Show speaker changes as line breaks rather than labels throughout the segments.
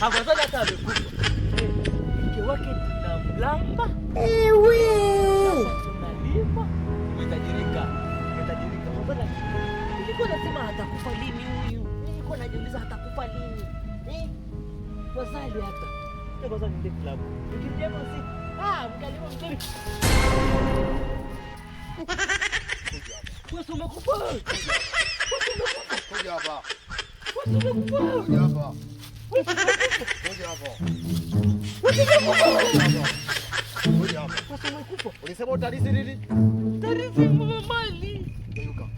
Afadhali hata amekufa. Mke wake tunamlamba. Tunalima. Umetajirika. Mbona nilikuwa nasema atakufa lini huyu? Nilikuwa najiuliza atakufa lini? Wazali hata. Kwanza niende club. Nikiingia basi. Mkalima mzuri. Wewe umekufa.
Kuja hapa.
Kuja
hapa. Ulisema utarisi nini?
Tarisi mali.
Geuka.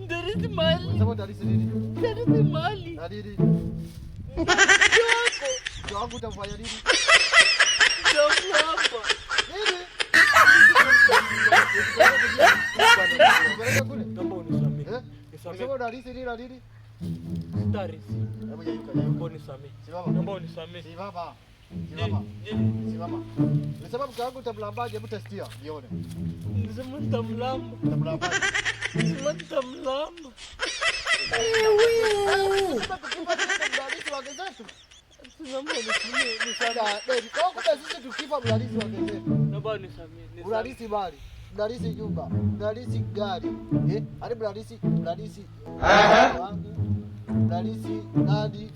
Tarisi mali.
Ulisema utarisi nini?
Tarisi mali.
Na nini? Wangu utafanya nini?
Hapa.
Nini?
Naomba unisamehe.
Ulisema utarisi nini na nini?
Tarisi.
Hebu geuka.
Naomba unisamehe. Naomba unisamehe.
Simama. Ulisema mke wangu utamlambaje? Hebu testia nione.
Nilisema nitamlamba.
Utamlambaje?
Nilisema nitamlamba. Naomba unisamehe.
Sisi tukifa mlalisi wa gezetu.
Naomba unisamehe.
Mlalisi mali, mlalisi nyumba, mlalisi gari. Hadi mlalisi wangu. Mlalisi nani?